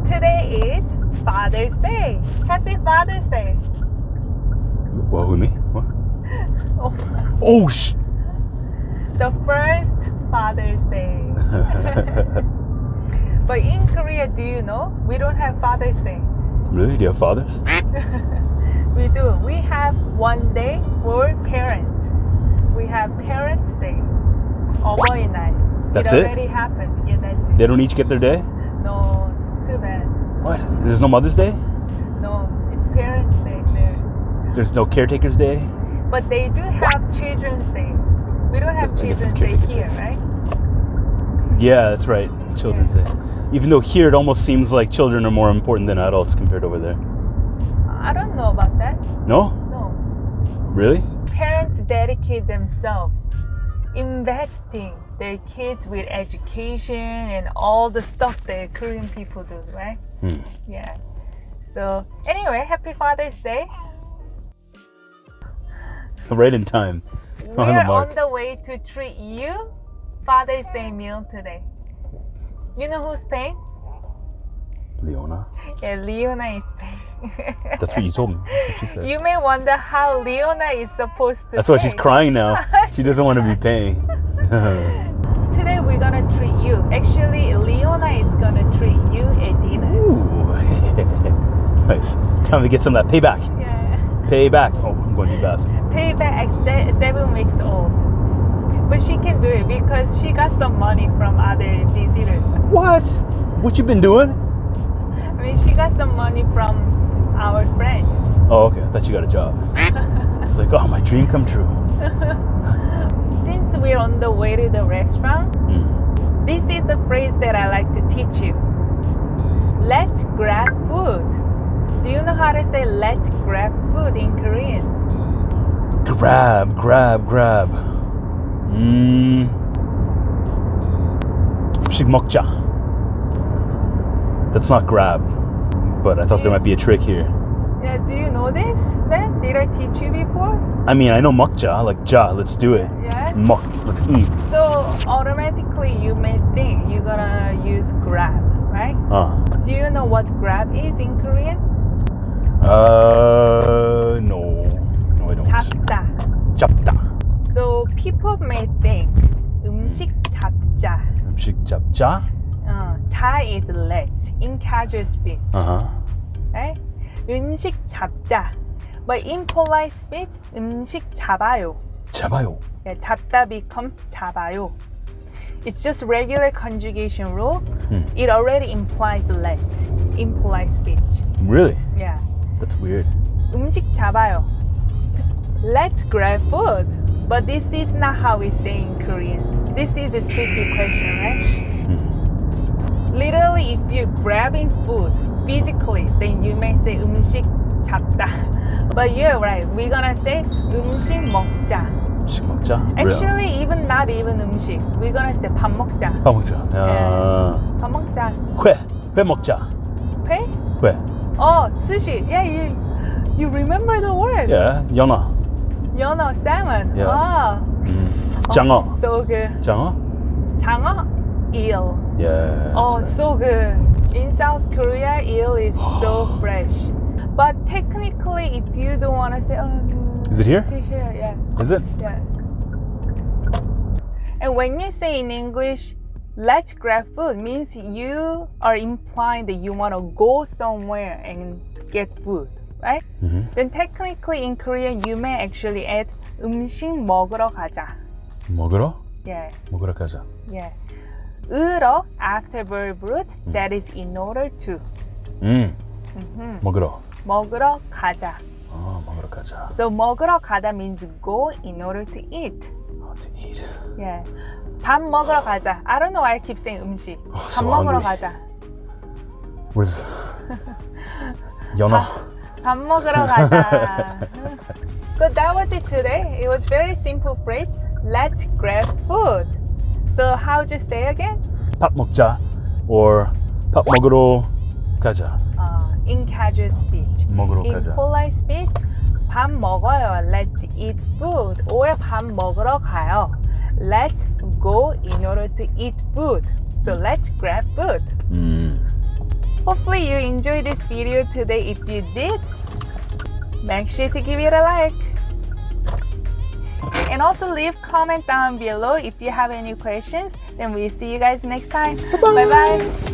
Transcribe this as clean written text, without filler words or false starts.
Today is Father's Day. Happy Father's Day. What, who, me? What? Oh, Oh, sh! the first Father's Day. But in Korea, do you know, we don't have Father's Day. Really? Do you have fathers? We do. We have one day for parents. We have Parents' Day. 어버이날. That's it it? already happened. Yeah, that's it. They don't each get their day? No, it's too bad. What? There's no Mother's Day? No, it's Parents' Day there. There's no Caretaker's Day? But they do have Children's Day. We don't have I guess it's Children's Day Caretaker's here, Day. right? Yeah, that's right. Children's Day. Even though here it almost seems like children are more important than adults compared over there. I don't know about that. No? No. Really? Parents dedicate themselves investing their kids with education and all the stuff that Korean people do, right? Yeah. So anyway, happy Father's Day. Right in time. We're on the way to treat you Father's Day meal today. You know who's paying? Leona. Yeah, Leona is paying. That's what you told me. That's what she said. You may wonder how Leona is supposed to That's why pay. she's crying now. She doesn't want to be paying. Today we're gonna treat you. Actually, Leona is gonna treat you a dinner. Ooh. Nice. Time to get some of that payback. Yeah. Payback. Oh, I'm going too fast. Payback at 7 weeks old. But she can do it because she got some money from other visitors. What? What you been doing? I mean, she got some money from our friends. Oh, okay. I thought you got a job. It's like, oh, my dream come true. Since we're on the way to the restaurant, this is a phrase that I like to teach you. Let's grab food. Do you know how to say let's grab food in Korean? Grab. 음식 먹자. That's not grab, but I thought there might be a trick here. Yeah, do you know this then? Did I teach you before? I mean, I know 먹자, like ja, let's do it. Yeah. 먹, let's eat. So automatically you may think you're gonna use grab, right? Do you know what grab is in Korean? No, I don't. 잡다. So people may think 음식 잡자. 음식 잡자. 자 is let's in casual speech. Right? 음식 잡자. But in polite speech, 음식 잡아요. 잡아요. Yeah, 잡다 becomes 잡아요. It's just regular conjugation rule. It already implies let's in polite speech. Really? Yeah. That's weird. 음식 잡아요. Let's grab food. But this is not how we say in Korean. This is a tricky question, right? Literally, if you're grabbing food physically, then you may say 음식 잡다. But you're right. We're gonna say 음식 먹자. 음식 먹자? Actually, even not even 음식. We're gonna say 밥 먹자. 밥 먹자. 밥 먹자. 회 먹자. 회? 회. Oh, sushi. Yeah, you remember the word. Yeah, 연어. 연어, salmon. Yeah. Oh. 장어. Oh, so good. 장어? 장어? Eel. Yeah. Oh, right. so good. In South Korea, eel is so fresh. But technically, if you don't want to say, is it here? It's here, yeah. Is it? Yeah. And when you say in English, let's grab food, means you are implying that you want to go somewhere and get food, right? Then technically in Korean, you may actually add 음식 먹으러 가자. 먹으러? Yeah. 먹으러 가자. Yeah. 으러 after verb root, that is in order to. 먹으러. 먹으러 가자. 먹으러 가자. So 먹으러 가다 means go in order to eat. To eat. Yeah. 밥 먹으러 가자. I don't know why I keep saying 음식. 밥 so 먹으러 hungry. 가자. Where's 연어? 밥 먹으러 가자. So that was it today. It was very simple phrase. Let's grab food. So how'd you say again? 밥 먹자 or 밥 먹으러 가자. In casual speech. 먹으러 In 가자. polite speech, 밥 먹어요. Let's eat food. or 밥 먹으러 가요. Let's go in order to eat food. So let's grab food. Hopefully you enjoyed this video today. If you did, make sure to give it a like. And also leave comment down below if you have any questions. Then we'll see you guys next time. Bye bye.